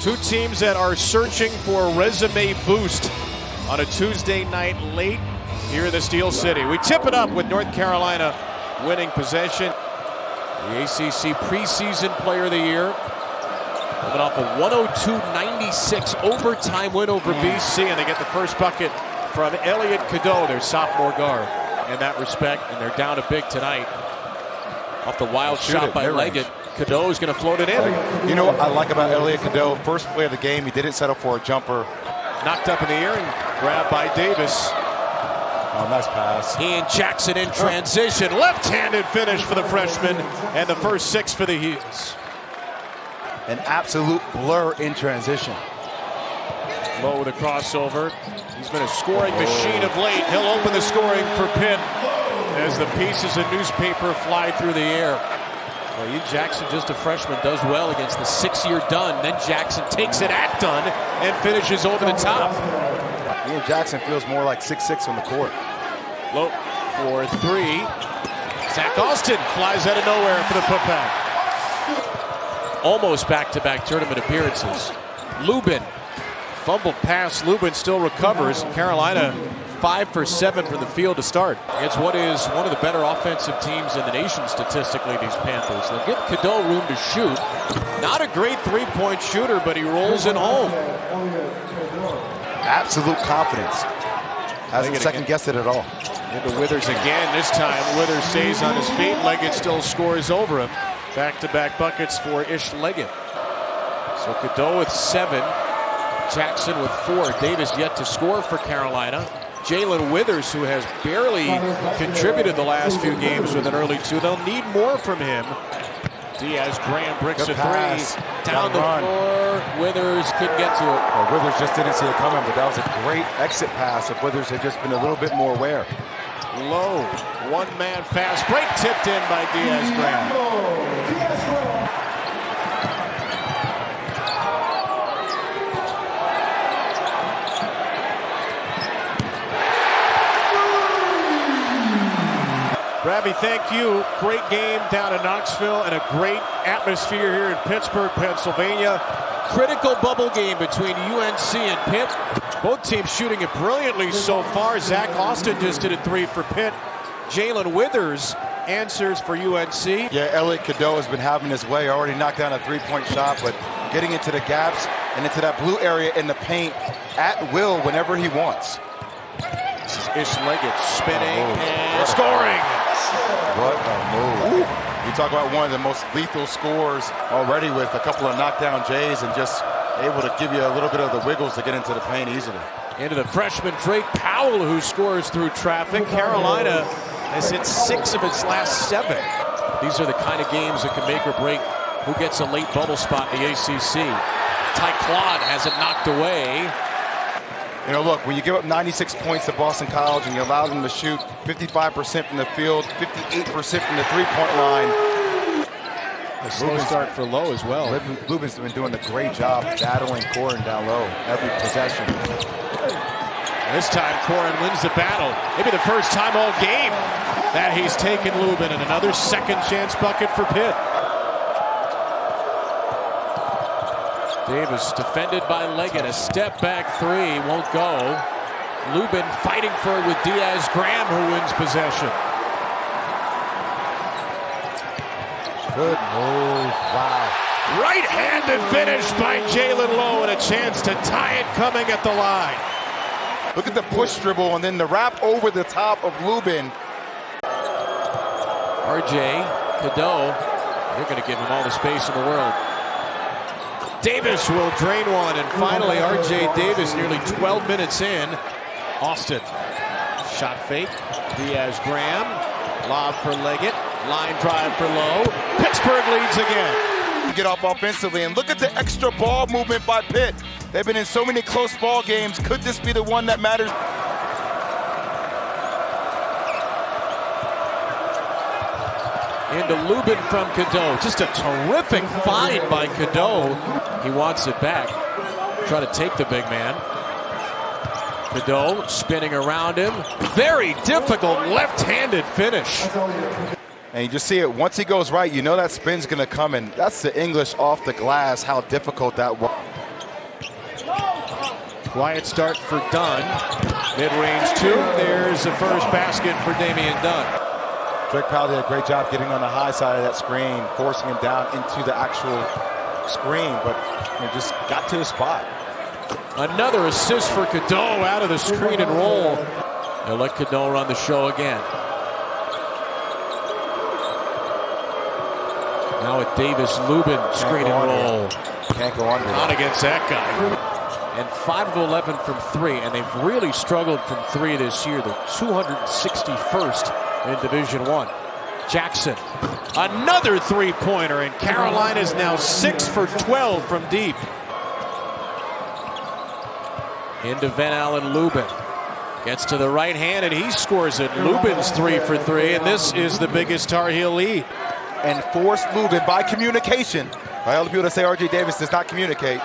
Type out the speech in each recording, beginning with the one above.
Two teams that are searching for a resume boost on a Tuesday night late here in the Steel City. We tip it up with North Carolina winning possession. The ACC preseason player of the year. Coming off a 102-96 overtime win over BC, and they get the first bucket from Elliott Cadeau, their sophomore guard, in that respect, and they're down a big tonight. Off the wild shot by Leggett. Cadeau is going to float it in. You know what I like about Elliott Cadeau? First play of the game, he didn't settle for a jumper. Knocked up in the air and grabbed by Davis. Oh, nice pass. He and Jackson in transition. Left-handed finish for the freshman, and the first 6 for the Heels. An absolute blur in transition. Lowe with a crossover. He's been a scoring machine of late. He'll open the scoring for Pitt as the pieces of newspaper fly through the air. Well, Ian Jackson, just a freshman, does well against the 6-year Dunn. Then Jackson takes it at Dunn and finishes over the top. Ian Jackson feels more like 6'6" on the court. Lowe for 3. Zack Austin flies out of nowhere for the putback. Almost back-to-back tournament appearances. Lubin, fumbled pass. Lubin still recovers. Carolina 5 for 7 from the field to start. It's what is one of the better offensive teams in the nation statistically, these Panthers. They'll give Cadeau room to shoot. Not a great three-point shooter, but he rolls it home. Absolute confidence. Hasn't second-guessed it at all. Into Withers again. This time Withers stays on his feet. Leggett still scores over him. Back-to-back buckets for Ishamel Leggett. So Cadeau with 7. Jackson with 4. Davis yet to score for Carolina. Jaland Withers, who has barely contributed the last few games with an early 2. They'll need more from him. Diaz-Graham bricks a 3. Down the floor. Withers couldn't get to it. Well, Withers just didn't see it coming, but that was a great exit pass if Withers had just been a little bit more aware. Lowe, one-man fast break tipped in by Diaz-Graham. Ravi, thank you. Great game down in Knoxville and a great atmosphere here in Pittsburgh, Pennsylvania. Critical bubble game between UNC and Pitt. Both teams shooting it brilliantly so far. Zack Austin just did a 3 for Pitt. Jaland Withers answers for UNC. Yeah, Elliott Cadeau has been having his way. Already knocked down a 3-point shot, but getting into the gaps and into that blue area in the paint at will whenever he wants. Ishamel Leggett spinning and scoring. What a move. You talk about one of the most lethal scores already with a couple of knockdown J's and just able to give you a little bit of the wiggles to get into the paint easily. Into the freshman Drake Powell, who scores through traffic. Carolina has hit 6 of its last 7. These are the kind of games that can make or break who gets a late bubble spot in the ACC. Ty Claude has it knocked away. You know, look, when you give up 96 points to Boston College and you allow them to shoot 55% from the field, 58% from the three-point line. A slow start for Lowe as well. Lubin's been doing a great job battling Corin down low every possession. This time, Corin wins the battle. Maybe the first time all game that he's taken Lubin, and another second chance bucket for Pitt. Davis defended by Leggett. A step back 3 won't go. Lubin fighting for it with Diaz-Graham, who wins possession. Good move. Wow. Right-handed finish by Jaland Lowe, and a chance to tie it coming at the line. Look at the push dribble and then the wrap over the top of Lubin. RJ Cadeau, they're going to give him all the space in the world. Davis will drain one, and finally RJ Davis nearly 12 minutes in. Austin, shot fake. Diaz-Graham, lob for Leggett, line drive for Lowe. Pittsburgh leads again. Get off offensively, and look at the extra ball movement by Pitt. They've been in so many close ball games. Could this be the one that matters? Into Lubin from Cadeau. Just a terrific find by Cadeau. He wants it back. Try to take the big man. Cadeau spinning around him. Very difficult left-handed finish. And you just see it. Once he goes right, you know that spin's going to come in. That's the English off the glass, how difficult that was. Quiet start for Dunn. Mid-range two. There's the first basket for Damian Dunn. Drake Powell did a great job getting on the high side of that screen, forcing him down into the actual screen, but just got to his spot. Another assist for Cadeau out of the screen and roll. They'll let Cadeau run the show again. Now with Davis, Lubin, screen and roll. Can't go under. Not against that guy. And 5 of 11 from three, and they've really struggled from three this year. They're 261st in Division I. Jackson, another three-pointer, and Carolina's now 6 for 12 from deep. Into Van Allen Lubin. Gets to the right hand, and he scores it. Lubin's 3 for 3, and this is the biggest Tar Heel lead. And forced Lubin by communication. By all the people that say R.J. Davis does not communicate,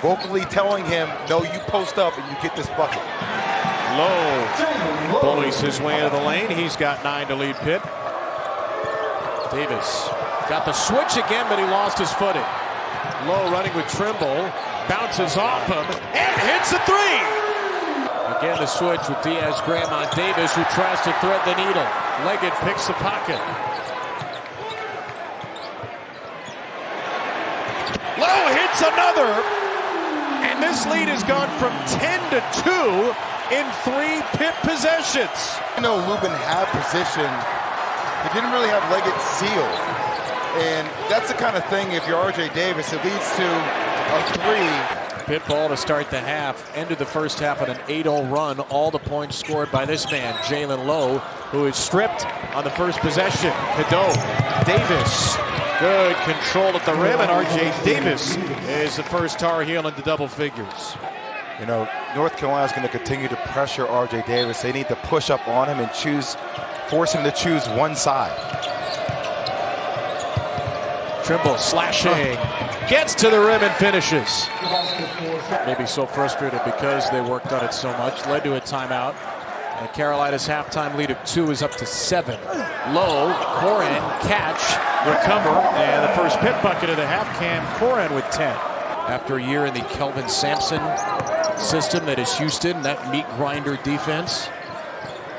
vocally telling him, no, you post up and you get this bucket. Lowe bullies his way into the lane. He's got 9 to lead Pitt. Davis got the switch again, but he lost his footing. Lowe running with Trimble, bounces off him, and hits a three. Again, the switch with Diaz Graham on Davis, who tries to thread the needle. Leggett picks the pocket. Lowe hits another, and this lead has gone from 10 to 2 in 3 Pitt possessions. You know, Lubin had position. He didn't really have Leggett sealed. And that's the kind of thing, if you're R.J. Davis, it leads to a 3. Pitt ball to start the half. Ended the first half on an 8-0 run. All the points scored by this man, Jaland Lowe, who is stripped on the first possession. Cadeau, Davis. Good control at the rim, and R.J. Davis is the first Tar Heel into double figures. You know, North Carolina's going to continue to pressure R.J. Davis. They need to push up on him and force him to choose one side. Trimble slashing, gets to the rim and finishes. Maybe so frustrated because they worked on it so much. Led to a timeout. And Carolina's halftime lead of 2 is up to 7. Lowe, Corin, catch, recover, and the first Pitt bucket of the half. Cam Corin with 10. After a year in the Kelvin Sampson system that is Houston, that meat grinder defense.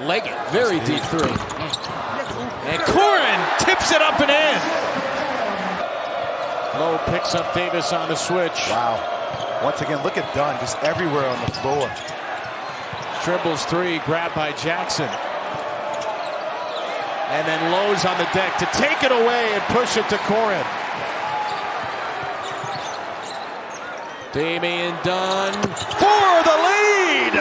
Leggett, very deep three. And Corin tips it up and in. Lowe picks up Davis on the switch. Wow. Once again, look at Dunn, just everywhere on the floor. Trimble's 3, grabbed by Jackson. And then Lowe's on the deck to take it away and push it to Corin. Damian Dunn for the lead!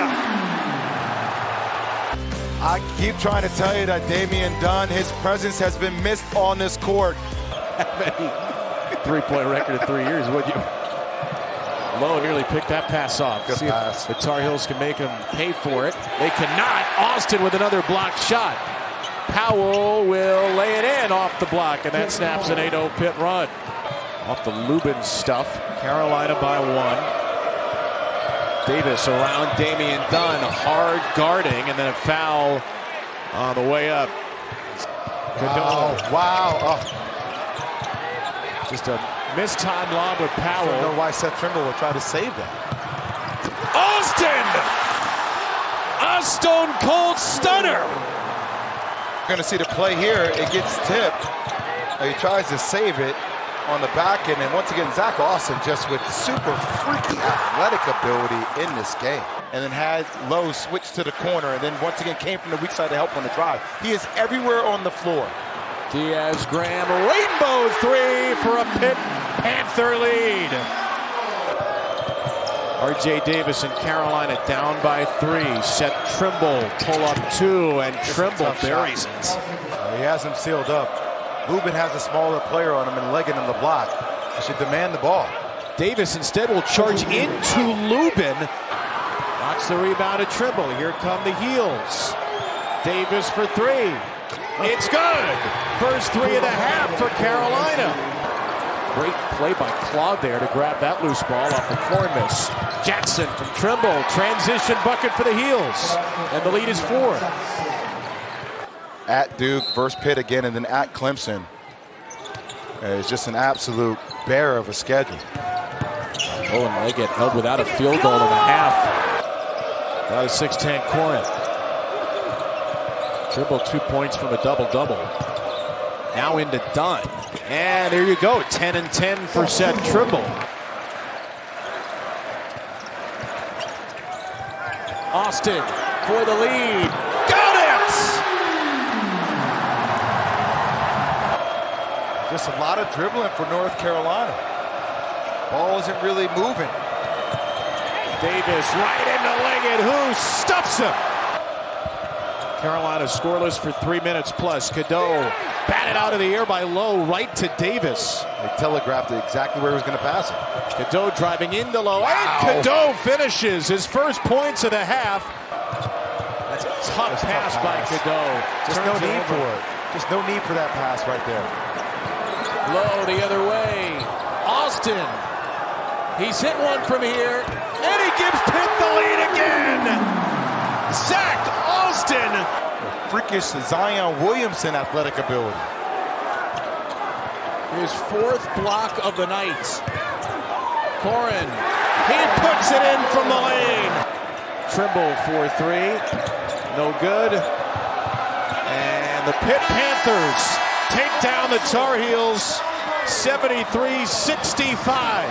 I keep trying to tell you that Damian Dunn, his presence has been missed on this court. Three-point record in 3 years, would you? Lowe nearly picked that pass off. Good pass. The Tar Heels can make him pay for it. They cannot. Austin with another blocked shot. Powell will lay it in off the block, and that snaps an 8-0 Pitt run. Off the Lubin stuff. Carolina by 1. Davis around Damian Dunn, hard guarding, and then a foul on the way up. Wow. Oh. Just a mistime lob with Powell. I don't know why Seth Trimble will try to save that. Austin! A stone cold stunner! You're going to see the play here. It gets tipped. He tries to save it on the back end. And once again, Zack Austin just with super freaky athletic ability in this game. And then had Lowe switch to the corner. And then once again came from the weak side to help on the drive. He is everywhere on the floor. Diaz Graham, rainbow 3 for a Pitt Panther lead. R.J. Davis and Carolina down by 3. Seth Trimble pull up 2, and Trimble buries it. He has him sealed up. Lubin has a smaller player on him and Leggett on the block. He should demand the ball. Davis instead will charge into Lubin. Knocks the rebound to Trimble. Here come the Heels. Davis for 3. It's good. First 3 of the half for Carolina. Great play by Claude there to grab that loose ball off the corner miss. Jackson from Trimble. Transition bucket for the Heels. And the lead is 4. At Duke versus Pitt again, and then at Clemson. It's just an absolute bear of a schedule. and Leggett held without a field goal in the half by the 6'10" Corin. Trimble 2 points from a double-double. Now into Dunn. And there you go, 10 and 10 for Seth Trimble. Austin for the lead. Got it! Just a lot of dribbling for North Carolina. Ball isn't really moving. Davis right into Leggett, who stuffs him. Carolina scoreless for 3 minutes plus. Cadeau batted out of the air by Lowe right to Davis. They telegraphed exactly where he was going to pass it. Cadeau driving into Lowe. Wow. And Cadeau finishes his first points of the half. That's a tough pass by Cadeau. Just no need for it. Just no need for that pass right there. Lowe the other way. Austin. He's hit one from here. And he gives Pitt the lead again. Zack Austin. Freakish Zion Williamson athletic ability. His fourth block of the night. Corin. He puts it in from the lane. Trimble for three. No good. And the Pitt Panthers take down the Tar Heels 73-65.